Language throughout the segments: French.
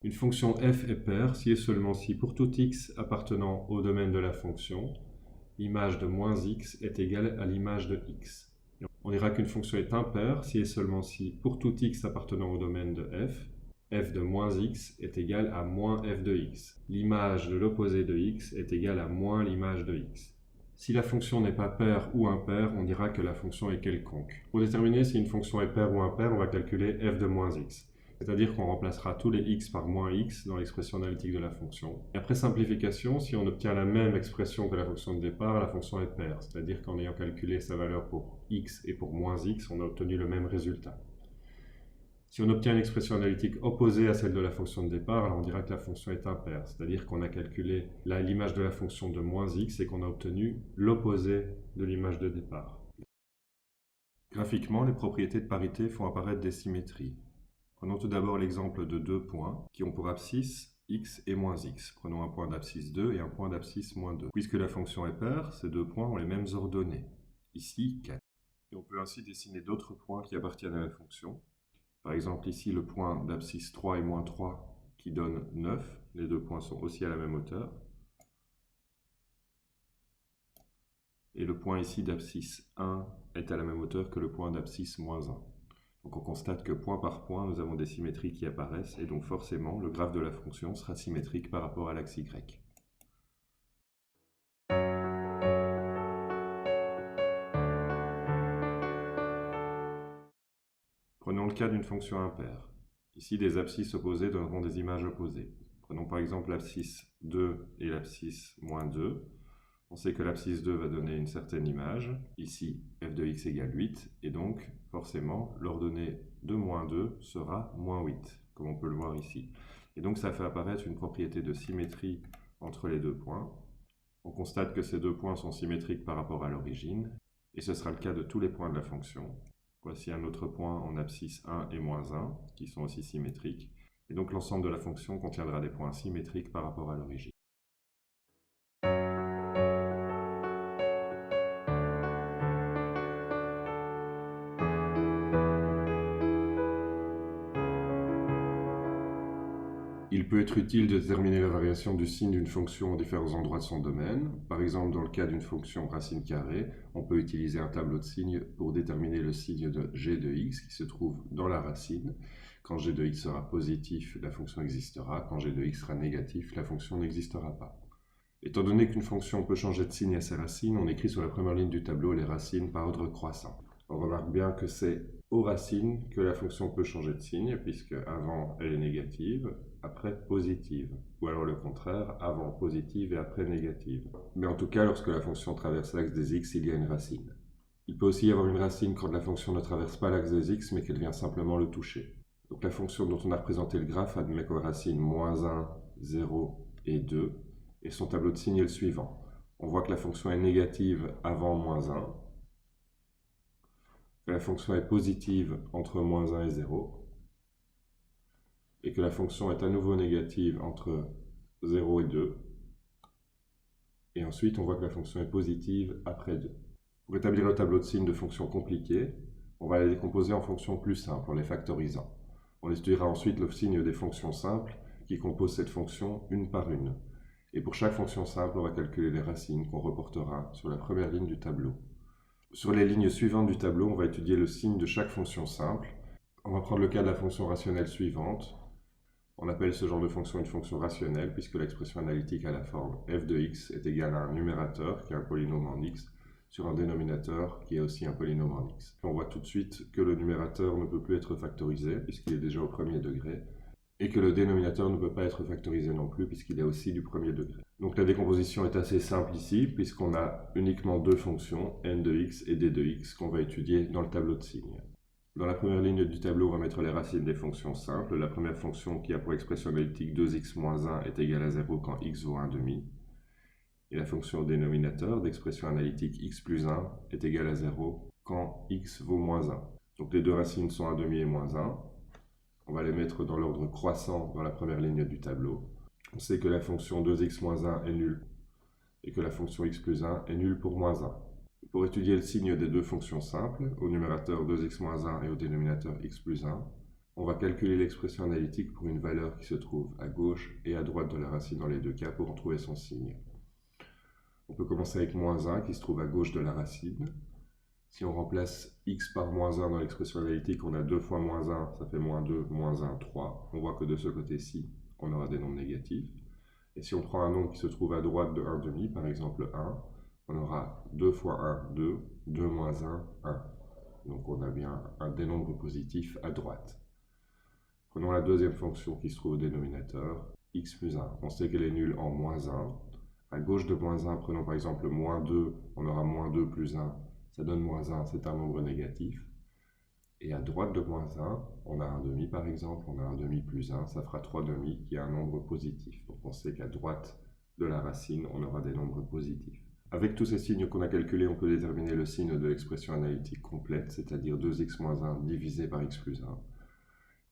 Une fonction f est paire si et seulement si pour tout x appartenant au domaine de la fonction, l'image de moins x est égale à l'image de x. On dira qu'une fonction est impaire si et seulement si pour tout x appartenant au domaine de f de moins x est égal à moins f de x. L'image de l'opposé de x est égale à moins l'image de x. Si la fonction n'est pas paire ou impaire, on dira que la fonction est quelconque. Pour déterminer si une fonction est paire ou impaire, on va calculer f de moins x. C'est-à-dire qu'on remplacera tous les x par moins x dans l'expression analytique de la fonction. Et après simplification, si on obtient la même expression que la fonction de départ, la fonction est paire. C'est-à-dire qu'en ayant calculé sa valeur pour x et pour moins x, on a obtenu le même résultat. Si on obtient une expression analytique opposée à celle de la fonction de départ, alors on dira que la fonction est impaire. C'est-à-dire qu'on a calculé l'image de la fonction de moins x et qu'on a obtenu l'opposé de l'image de départ. Graphiquement, les propriétés de parité font apparaître des symétries. Prenons tout d'abord l'exemple de deux points qui ont pour abscisse x et moins x. Prenons un point d'abscisse 2 et un point d'abscisse moins 2. Puisque la fonction est paire, ces deux points ont les mêmes ordonnées. Ici, 4. Et on peut ainsi dessiner d'autres points qui appartiennent à la fonction. Par exemple, ici, le point d'abscisse 3 et moins 3 qui donne 9. Les deux points sont aussi à la même hauteur. Et le point ici d'abscisse 1 est à la même hauteur que le point d'abscisse moins 1. Donc on constate que point par point, nous avons des symétries qui apparaissent, et donc forcément, le graphe de la fonction sera symétrique par rapport à l'axe y. Prenons le cas d'une fonction impaire. Ici, des abscisses opposées donneront des images opposées. Prenons par exemple l'abscisse 2 et l'abscisse moins 2. On sait que l'abscisse 2 va donner une certaine image. Ici, f de x égale 8, et donc, forcément, l'ordonnée de moins 2 sera moins 8, comme on peut le voir ici. Et donc, ça fait apparaître une propriété de symétrie entre les deux points. On constate que ces deux points sont symétriques par rapport à l'origine, et ce sera le cas de tous les points de la fonction. Voici un autre point en abscisse 1 et moins 1, qui sont aussi symétriques. Et donc, l'ensemble de la fonction contiendra des points symétriques par rapport à l'origine. Il peut être utile de déterminer la variation du signe d'une fonction en différents endroits de son domaine. Par exemple, dans le cas d'une fonction racine carrée, on peut utiliser un tableau de signes pour déterminer le signe de g de x qui se trouve dans la racine. Quand g de x sera positif, la fonction existera. Quand g de x sera négatif, la fonction n'existera pas. Étant donné qu'une fonction peut changer de signe à ses racines, on écrit sur la première ligne du tableau les racines par ordre croissant. On remarque bien que c'est aux racines que la fonction peut changer de signe, puisque avant elle est négative, après positive. Ou alors le contraire, avant positive et après négative. Mais en tout cas, lorsque la fonction traverse l'axe des x, il y a une racine. Il peut aussi y avoir une racine quand la fonction ne traverse pas l'axe des x, mais qu'elle vient simplement le toucher. Donc la fonction dont on a représenté le graphe admet comme racine moins 1, 0 et 2, et son tableau de signes est le suivant. On voit que la fonction est négative avant moins 1, que la fonction est positive entre moins 1 et 0, et que la fonction est à nouveau négative entre 0 et 2, et ensuite on voit que la fonction est positive après 2. Pour établir le tableau de signes de fonctions compliquées, on va les décomposer en fonctions plus simples en les factorisant. On étudiera ensuite le signe des fonctions simples qui composent cette fonction une par une. Et pour chaque fonction simple, on va calculer les racines qu'on reportera sur la première ligne du tableau. Sur les lignes suivantes du tableau, on va étudier le signe de chaque fonction simple. On va prendre le cas de la fonction rationnelle suivante. On appelle ce genre de fonction une fonction rationnelle puisque l'expression analytique a la forme f de x est égale à un numérateur qui est un polynôme en x sur un dénominateur qui est aussi un polynôme en x. On voit tout de suite que le numérateur ne peut plus être factorisé puisqu'il est déjà au premier degré et que le dénominateur ne peut pas être factorisé non plus puisqu'il est aussi du premier degré. Donc la décomposition est assez simple ici puisqu'on a uniquement deux fonctions, n de x et d de x, qu'on va étudier dans le tableau de signes. Dans la première ligne du tableau, on va mettre les racines des fonctions simples. La première fonction qui a pour expression analytique 2x moins 1 est égale à 0 quand x vaut 1,5. Et la fonction au dénominateur d'expression analytique x plus 1 est égale à 0 quand x vaut moins 1. Donc les deux racines sont 1,5 et moins 1. On va les mettre dans l'ordre croissant dans la première ligne du tableau. On sait que la fonction 2x moins 1 est nulle et que la fonction x plus 1 est nulle pour moins 1. Pour étudier le signe des deux fonctions simples, au numérateur 2x moins 1 et au dénominateur x plus 1, On va calculer l'expression analytique pour une valeur qui se trouve à gauche et à droite de la racine dans les deux cas pour en trouver son signe. On peut commencer avec moins 1 qui se trouve à gauche de la racine. Si on remplace x par moins 1 dans l'expression analytique, on a 2 fois moins 1, ça fait moins 2, moins 1, 3. On voit que de ce côté-ci, on aura des nombres négatifs. Et si on prend un nombre qui se trouve à droite de 1,5, par exemple 1, on aura 2 fois 1, 2, 2 moins 1, 1. Donc on a bien un des nombres positifs à droite. Prenons la deuxième fonction qui se trouve au dénominateur, x plus 1. On sait qu'elle est nulle en moins 1. À gauche de moins 1, prenons par exemple moins 2, on aura moins 2 plus 1. Ça donne moins 1, c'est un nombre négatif. Et à droite de moins 1, on a un demi par exemple, on a un demi plus 1, ça fera 3 demi qui est un nombre positif. Donc on sait qu'à droite de la racine, on aura des nombres positifs. Avec tous ces signes qu'on a calculés, on peut déterminer le signe de l'expression analytique complète, c'est-à-dire 2x moins 1 divisé par x plus 1.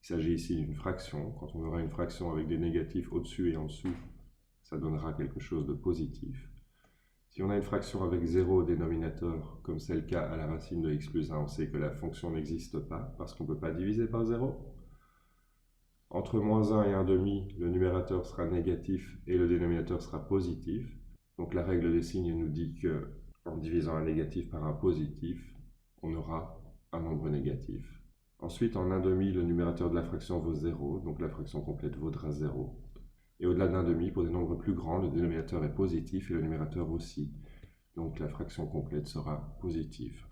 Il s'agit ici d'une fraction. Quand on aura une fraction avec des négatifs au-dessus et en dessous, ça donnera quelque chose de positif. Si on a une fraction avec 0 au dénominateur, comme c'est le cas à la racine de x plus 1, on sait que la fonction n'existe pas parce qu'on ne peut pas diviser par 0. Entre moins 1 et 1,5, le numérateur sera négatif et le dénominateur sera positif. Donc la règle des signes nous dit que en divisant un négatif par un positif, on aura un nombre négatif. Ensuite, en 1,5, le numérateur de la fraction vaut 0, donc la fraction complète vaudra 0. Et au-delà d'1,5, pour des nombres plus grands, le dénominateur est positif et le numérateur aussi. Donc la fraction complète sera positive.